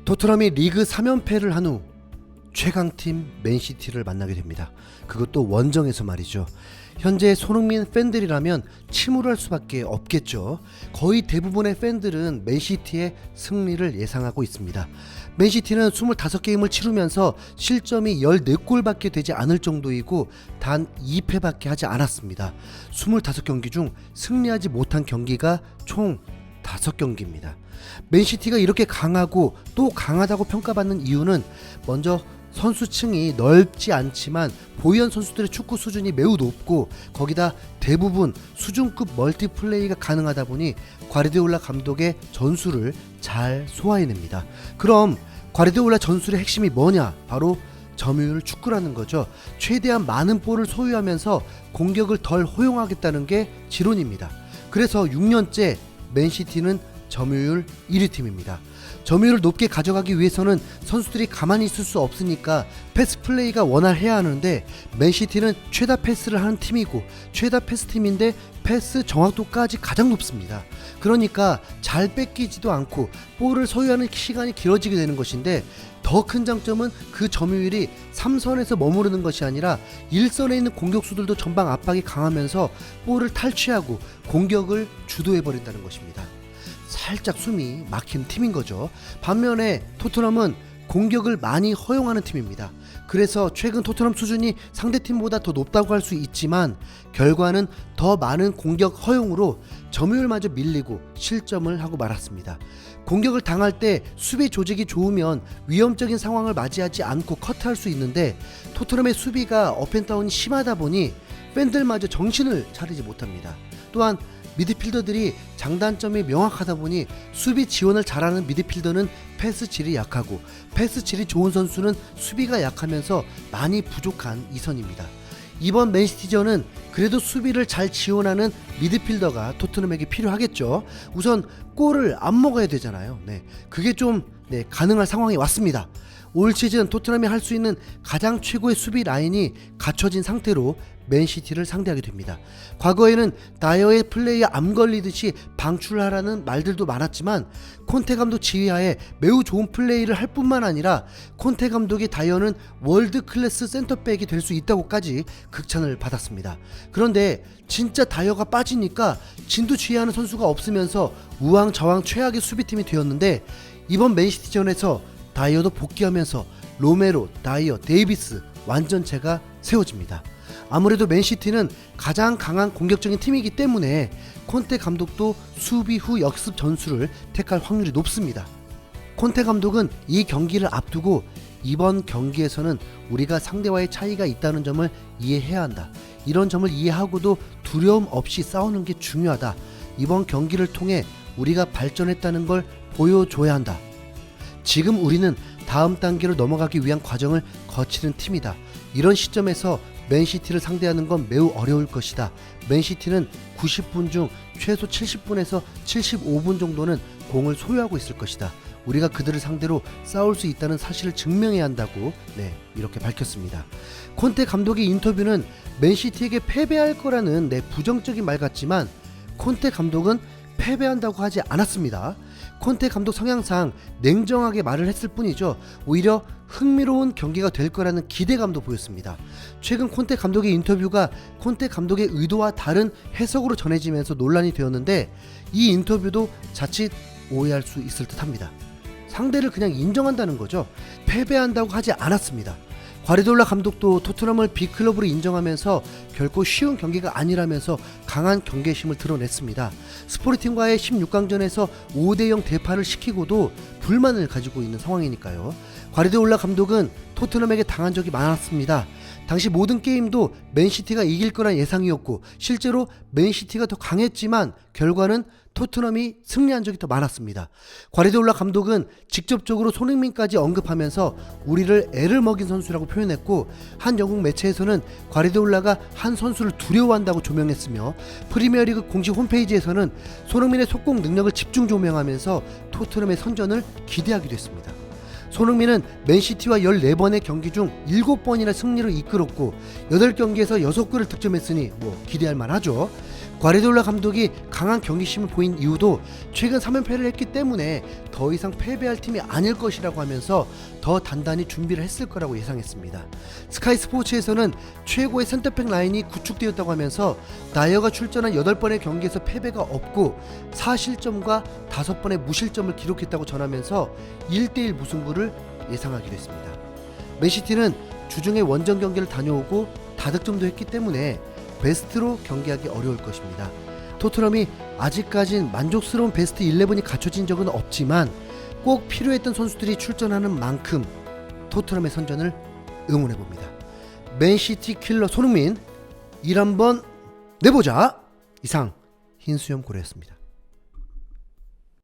토트넘이 리그 3연패를 한 후 최강팀 맨시티를 만나게 됩니다. 그것도 원정에서 말이죠. 현재 손흥민 팬들이라면 침울할 수밖에 없겠죠. 거의 대부분의 팬들은 맨시티의 승리를 예상하고 있습니다. 맨시티는 25게임을 치르면서 실점이 14골밖에 되지 않을 정도이고 단 2패밖에 하지 않았습니다. 25경기 중 승리하지 못한 경기가 총 5경기입니다. 맨시티가 이렇게 강하고 또 강하다고 평가받는 이유는 먼저 선수층이 넓지 않지만 보유한 선수들의 축구 수준이 매우 높고 거기다 대부분 수준급 멀티플레이가 가능하다 보니 과르디올라 감독의 전술을 잘 소화해냅니다. 그럼 과르디올라 전술의 핵심이 뭐냐? 바로 점유율 축구라는 거죠. 최대한 많은 볼을 소유하면서 공격을 덜 허용하겠다는 게 지론입니다. 그래서 6년째 맨시티는 점유율 1위 팀입니다. 점유율을 높게 가져가기 위해서는 선수들이 가만히 있을 수 없으니까 패스 플레이가 원활해야 하는데 맨시티는 최다 패스를 하는 팀이고 최다 패스 팀인데 패스 정확도까지 가장 높습니다. 그러니까 잘 뺏기지도 않고 볼을 소유하는 시간이 길어지게 되는 것인데 더 큰 장점은 그 점유율이 3선에서 머무르는 것이 아니라 1선에 있는 공격수들도 전방 압박이 강하면서 볼을 탈취하고 공격을 주도해버린다는 것입니다. 살짝 숨이 막힌 팀인 거죠. 반면에 토트넘은 공격을 많이 허용하는 팀입니다. 그래서 최근 토트넘 수준이 상대팀보다 더 높다고 할 수 있지만 결과는 더 많은 공격 허용으로 점유율마저 밀리고 실점을 하고 말았습니다. 공격을 당할 때 수비 조직이 좋으면 위험적인 상황을 맞이하지 않고 커트할 수 있는데 토트넘의 수비가 업앤다운이 심하다 보니 팬들마저 정신을 차리지 못합니다. 또한 미드필더들이 장단점이 명확하다 보니 수비 지원을 잘하는 미드필더는 패스 질이 약하고 패스 질이 좋은 선수는 수비가 약하면서 많이 부족한 이선입니다. 이번 맨시티전은 그래도 수비를 잘 지원하는 미드필더가 토트넘에게 필요하겠죠. 우선 골을 안 먹어야 되잖아요. 그게 좀 가능할 상황이 왔습니다. 올 시즌 토트넘이 할 수 있는 가장 최고의 수비 라인이 갖춰진 상태로 맨시티를 상대하게 됩니다. 과거에는 다이어의 플레이에 암 걸리듯이 방출하라는 말들도 많았지만 콘테 감독 지휘하에 매우 좋은 플레이를 할 뿐만 아니라 콘테 감독의 다이어는 월드 클래스 센터백이 될 수 있다고까지 극찬을 받았습니다. 그런데 진짜 다이어가 빠지니까 진두지휘하는 선수가 없으면서 우왕좌왕 최악의 수비팀이 되었는데 이번 맨시티전에서 다이어도 복귀하면서 로메로, 다이어, 데이비스 완전체가 세워집니다. 아무래도 맨시티는 가장 강한 공격적인 팀이기 때문에 콘테 감독도 수비 후 역습 전술을 택할 확률이 높습니다. 콘테 감독은 이 경기를 앞두고 이번 경기에서는 우리가 상대와의 차이가 있다는 점을 이해해야 한다. 이런 점을 이해하고도 두려움 없이 싸우는 게 중요하다. 이번 경기를 통해 우리가 발전했다는 걸 보여줘야 한다. 지금 우리는 다음 단계로 넘어가기 위한 과정을 거치는 팀이다. 이런 시점에서 맨시티를 상대하는 건 매우 어려울 것이다. 맨시티는 90분 중 최소 70분에서 75분 정도는 공을 소유하고 있을 것이다. 우리가 그들을 상대로 싸울 수 있다는 사실을 증명해야 한다고 이렇게 밝혔습니다. 콘테 감독의 인터뷰는 맨시티에게 패배할 거라는 부정적인 말 같지만 콘테 감독은 패배한다고 하지 않았습니다. 콘테 감독 성향상 냉정하게 말을 했을 뿐이죠. 오히려 흥미로운 경기가 될 거라는 기대감도 보였습니다. 최근 콘테 감독의 인터뷰가 콘테 감독의 의도와 다른 해석으로 전해지면서 논란이 되었는데 이 인터뷰도 자칫 오해할 수 있을 듯합니다. 상대를 그냥 인정한다는 거죠. 패배한다고 하지 않았습니다. 과르디올라 감독도 토트넘을 빅클럽으로 인정하면서 결코 쉬운 경기가 아니라면서 강한 경계심을 드러냈습니다. 스포르팅과의 16강전에서 5대0 대파를 시키고도 불만을 가지고 있는 상황이니까요. 과르디올라 감독은 토트넘에게 당한 적이 많았습니다. 당시 모든 게임도 맨시티가 이길 거란 예상이었고 실제로 맨시티가 더 강했지만 결과는 토트넘이 승리한 적이 더 많았습니다. 과르디올라 감독은 직접적으로 손흥민까지 언급하면서 우리를 애를 먹인 선수라고 표현했고 한 영국 매체에서는 과르디올라가 한 선수를 두려워한다고 조명했으며 프리미어리그 공식 홈페이지에서는 손흥민의 속공 능력을 집중 조명하면서 토트넘의 선전을 기대하기도 했습니다. 손흥민은 맨시티와 14번의 경기 중 7번이나 승리를 이끌었고 8경기에서 6골을 득점했으니 기대할 만하죠. 과르디올라 감독이 강한 경기심을 보인 이유도 최근 3연패를 했기 때문에 더 이상 패배할 팀이 아닐 것이라고 하면서 더 단단히 준비를 했을 거라고 예상했습니다. 스카이 스포츠에서는 최고의 센터백 라인이 구축되었다고 하면서 나이어가 출전한 8번의 경기에서 패배가 없고 4실점과 5번의 무실점을 기록했다고 전하면서 1대1 무승부를 예상하기로 했습니다. 맨시티는 주중에 원정 경기를 다녀오고 다득점도 했기 때문에 베스트로 경기하기 어려울 것입니다. 토트넘이 아직까진 만족스러운 베스트 11이 갖춰진 적은 없지만 꼭 필요했던 선수들이 출전하는 만큼 토트넘의 선전을 응원해봅니다. 맨시티 킬러 손흥민 1 한번 내보자. 이상 흰수염 고래였습니다.